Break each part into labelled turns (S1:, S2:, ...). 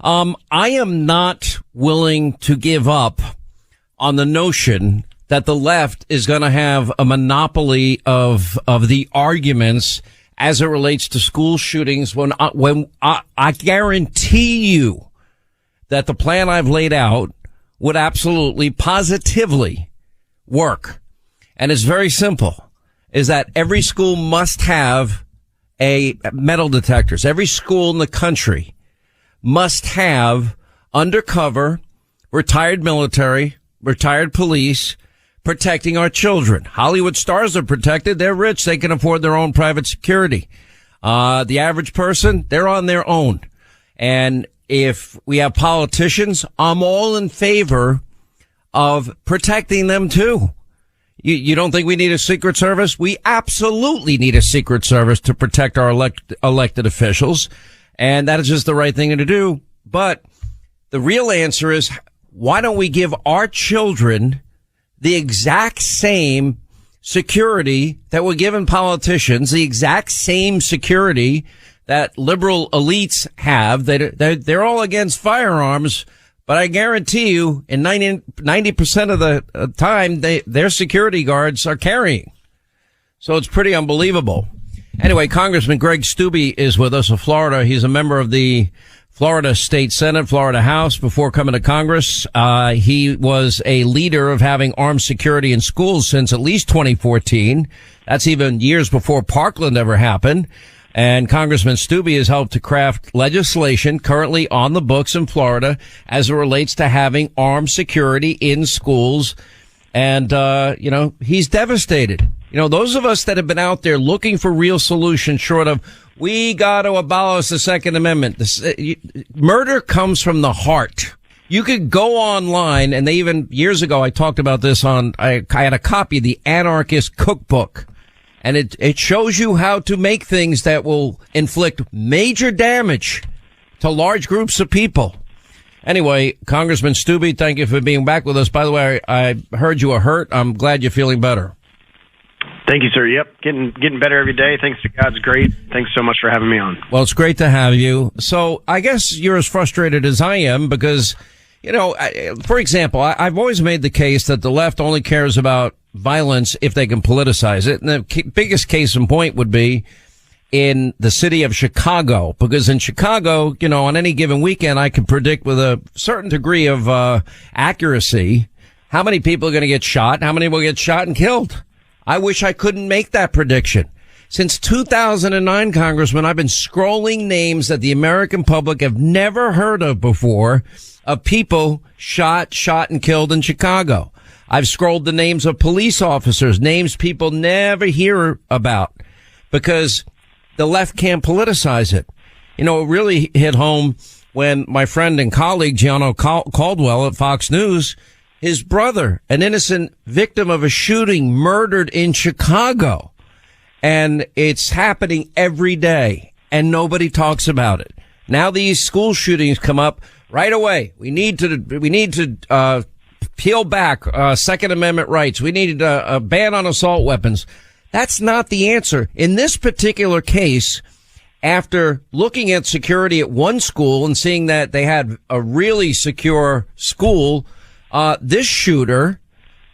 S1: I am not willing to give up on the notion that the left is going to have a monopoly of the arguments as it relates to school shootings. When I guarantee you that the plan I've laid out would absolutely, positively work. And it's very simple, is that every school must have metal detectors. Every school in the country must have undercover, retired military, retired police protecting our children. Hollywood stars are protected. They're rich. They can afford their own private security. The average person, they're on their own. And if we have politicians, I'm all in favor of protecting them too. You don't think we need a Secret Service? We absolutely need a Secret Service to protect our elected officials. And that is just the right thing to do. But the real answer is, why don't we give our children the exact same security that we're giving politicians, the exact same security that liberal elites have? They're all against firearms, but I guarantee you, in 90% of the time, their security guards are carrying. So it's pretty unbelievable. Anyway, Congressman Greg Steube is with us of Florida. He's a member of the Florida State Senate, Florida House, before coming to Congress. He was a leader of having armed security in schools since at least 2014. That's even years before Parkland ever happened. And Congressman Steube has helped to craft legislation currently on the books in Florida as it relates to having armed security in schools. And, he's devastated. Those of us that have been out there looking for real solutions, short of, we got to abolish the Second Amendment. Murder comes from the heart. You could go online, and years ago, I talked about this I had a copy of the Anarchist Cookbook. And it shows you how to make things that will inflict major damage to large groups of people. Anyway, Congressman Steube, thank you for being back with us. By the way, I heard you were hurt. I'm glad you're feeling better.
S2: Thank you, sir. Yep. Getting better every day. Thanks to God's great. Thanks so much for having me on.
S1: Well, it's great to have you. So I guess you're as frustrated as I am because, for example, I've always made the case that the left only cares about violence if they can politicize it. And the biggest case in point would be in the city of Chicago, because in Chicago, on any given weekend, I can predict with a certain degree of accuracy how many people are going to get shot, how many will get shot and killed. I wish I couldn't make that prediction. Since 2009, Congressman, I've been scrolling names that the American public have never heard of before of people shot and killed in Chicago. I've scrolled the names of police officers, names people never hear about because the left can't politicize it. It really hit home when my friend and colleague, Gianno Caldwell at Fox News, his brother, an innocent victim of a shooting, murdered in Chicago. And it's happening every day, and nobody talks about it. Now these school shootings come up right away. We need to peel back Second Amendment rights. We need a ban on assault weapons. That's not the answer. In this particular case, after looking at security at one school and seeing that they had a really secure school, this shooter,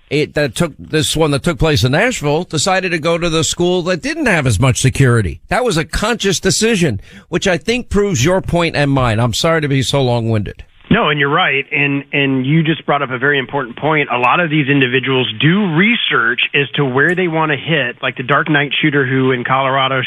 S1: this one that took place in Nashville, decided to go to the school that didn't have as much security. That was a conscious decision, which I think proves your point and mine. I'm sorry to be so long-winded.
S2: No, and you're right. And you just brought up a very important point. A lot of these individuals do research as to where they want to hit, like the Dark Knight shooter who in Colorado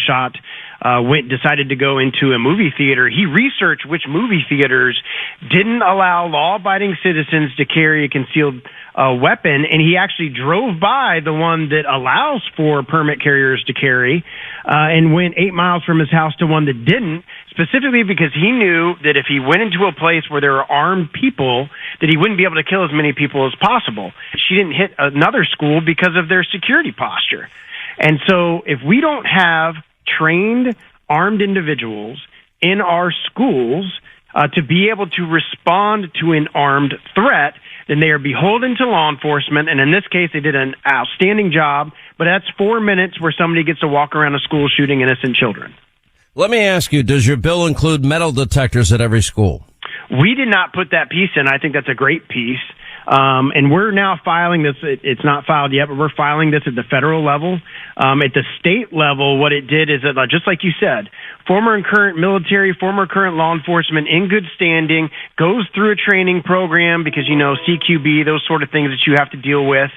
S2: decided to go into a movie theater. He researched which movie theaters didn't allow law-abiding citizens to carry a concealed weapon, and he actually drove by the one that allows for permit carriers to carry, and went 8 miles from his house to one that didn't, specifically because he knew that if he went into a place where there were armed people, that he wouldn't be able to kill as many people as possible. She didn't hit another school because of their security posture. And so if we don't have trained armed individuals in our schools to be able to respond to an armed threat, then they are beholden to law enforcement. And in this case, they did an outstanding job. But that's 4 minutes where somebody gets to walk around a school shooting innocent children.
S1: Let me ask you, does your bill include metal detectors at every school?
S2: We did not put that piece in. I think that's a great piece. And we're now filing this. It's not filed yet, but we're filing this at the federal level. At the state level, what it did is that, just like you said, former and current military, former current law enforcement in good standing goes through a training program because, CQB, those sort of things that you have to deal with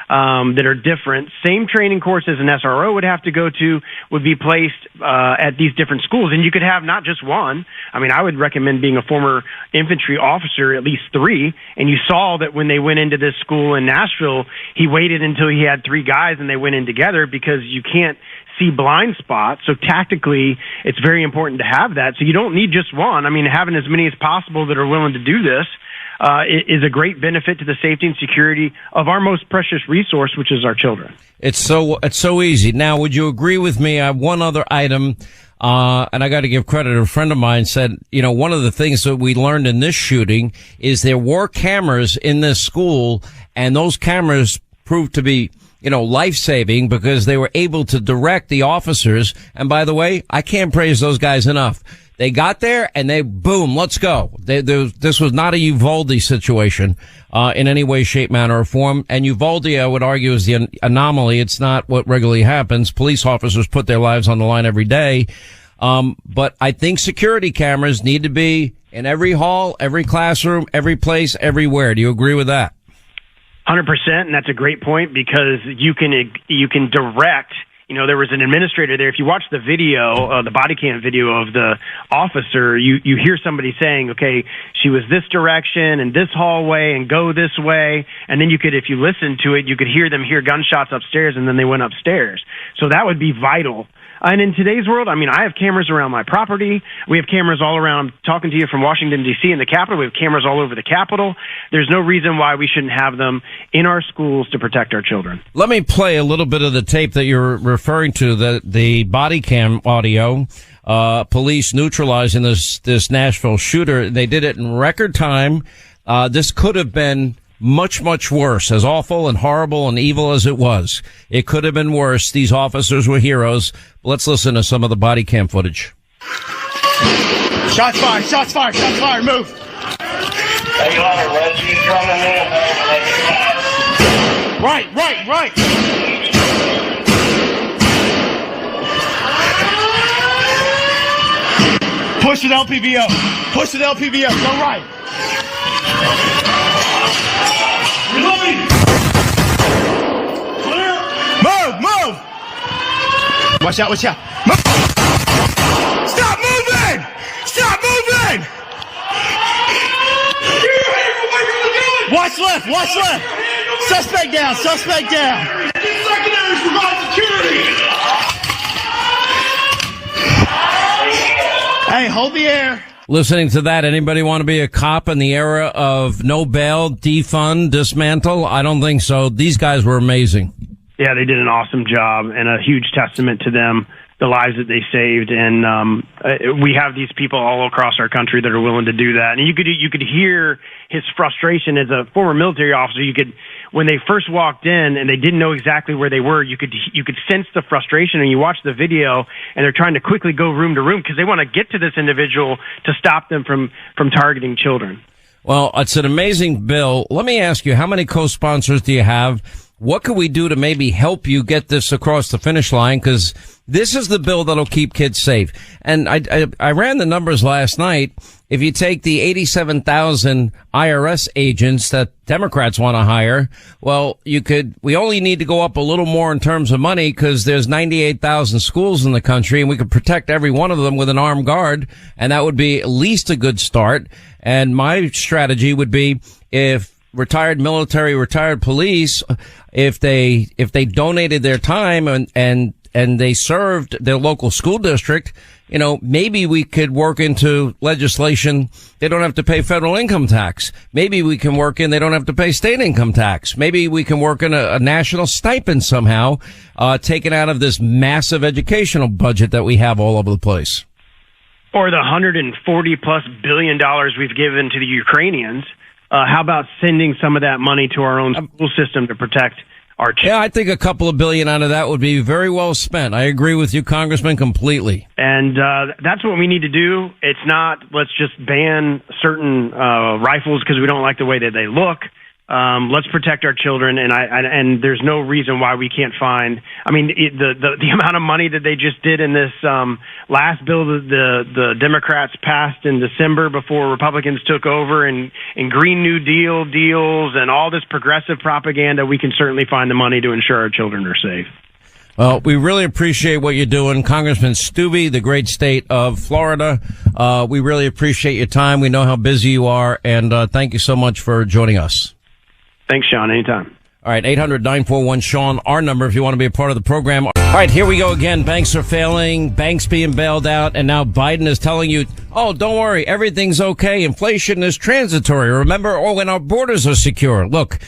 S2: that are different. Same training courses an SRO would have to go to would be placed at these different schools. And you could have not just one. I mean, I would recommend being a former infantry officer, at least 3. And you saw that when they went into this school in Nashville, he waited until he had 3 guys and they went in together because you can't see blind spots. So tactically, it's very important to have that. So you don't need just one. I mean, having as many as possible that are willing to do this is a great benefit to the safety and security of our most precious resource, which is our children.
S1: It's so easy. Now, would you agree with me? I have one other item, and I got to give credit. A friend of mine said, one of the things that we learned in this shooting is there were cameras in this school, and those cameras proved to be life-saving because they were able to direct the officers. And by the way, I can't praise those guys enough. They got there and boom, let's go. This was not a Uvalde situation, in any way, shape, manner, or form. And Uvalde, I would argue, is the anomaly. It's not what regularly happens. Police officers put their lives on the line every day. But I think security cameras need to be in every hall, every classroom, every place, everywhere. Do you agree with that?
S2: 100%, and that's a great point because you can direct. There was an administrator there. If you watch the video, the body cam video of the officer, you hear somebody saying, okay, she was this direction and this hallway and go this way. And then if you listen to it, you could hear them hear gunshots upstairs and then they went upstairs. So that would be vital. And in today's world, I mean, I have cameras around my property. We have cameras all around. I'm talking to you from Washington, D.C. in the Capitol. We have cameras all over the Capitol. There's no reason why we shouldn't have them in our schools to protect our children.
S1: Let me play a little bit of the tape that you're referring to, the body cam audio. Police neutralizing this Nashville shooter. They did it in record time. This could have been much, much worse, as awful and horrible and evil as it was. It could have been worse. These officers were heroes. Let's listen to some of the body cam footage.
S3: Shots fired, shots fired, shots fired, move. Right. Push it LPVO, go right. Reloading! Clear! Move! Watch out! Move. Stop moving! Watch left! Suspect down! Secondaries provide security! Hey, hold the air.
S1: Listening to that, anybody want to be a cop in the era of no bail, defund, dismantle? I don't think so. These guys were amazing.
S2: Yeah, they did an awesome job and a huge testament to them, the lives that they saved. And we have these people all across our country that are willing to do that. And you could hear his frustration as a former military officer. When they first walked in and they didn't know exactly where they were, you could sense the frustration. And you watch the video and they're trying to quickly go room to room because they want to get to this individual to stop them from targeting children.
S1: Well, it's an amazing bill. Let me ask you, how many co-sponsors do you have? What can we do to maybe help you get this across the finish line? Because this is the bill that'll keep kids safe. And I ran the numbers last night. If you take the 87,000 IRS agents that Democrats want to hire, well, we only need to go up a little more in terms of money because there's 98,000 schools in the country and we could protect every one of them with an armed guard. And that would be at least a good start. And my strategy would be if retired military, retired police, if they donated their time and they served their local school district, maybe we could work into legislation. They don't have to pay federal income tax. Maybe we can work in, they don't have to pay state income tax. Maybe we can work in a national stipend somehow, taken out of this massive educational budget that we have all over the place.
S2: Or the $140+ billion we've given to the Ukrainians. How about sending some of that money to our own school system to protect our children.
S1: Yeah, I think a couple of billion out of that would be very well spent. I agree with you, Congressman, completely.
S2: And that's what we need to do. It's not, let's just ban certain rifles because we don't like the way that they look. Let's protect our children, and there's no reason why we can't find. I mean, the amount of money that they just did in this last bill that the Democrats passed in December before Republicans took over, and Green New Deal deals and all this progressive propaganda, we can certainly find the money to ensure our children are safe.
S1: Well, we really appreciate what you're doing, Congressman Stubbe, the great state of Florida. We really appreciate your time. We know how busy you are, and thank you so much for joining us.
S2: Thanks, Sean. Anytime.
S1: All right, 800-941-SEAN, our number if you want to be a part of the program. All right, here we go again. Banks are failing, banks being bailed out, and now Biden is telling you, oh, don't worry, everything's okay. Inflation is transitory. Remember, or when our borders are secure. Look,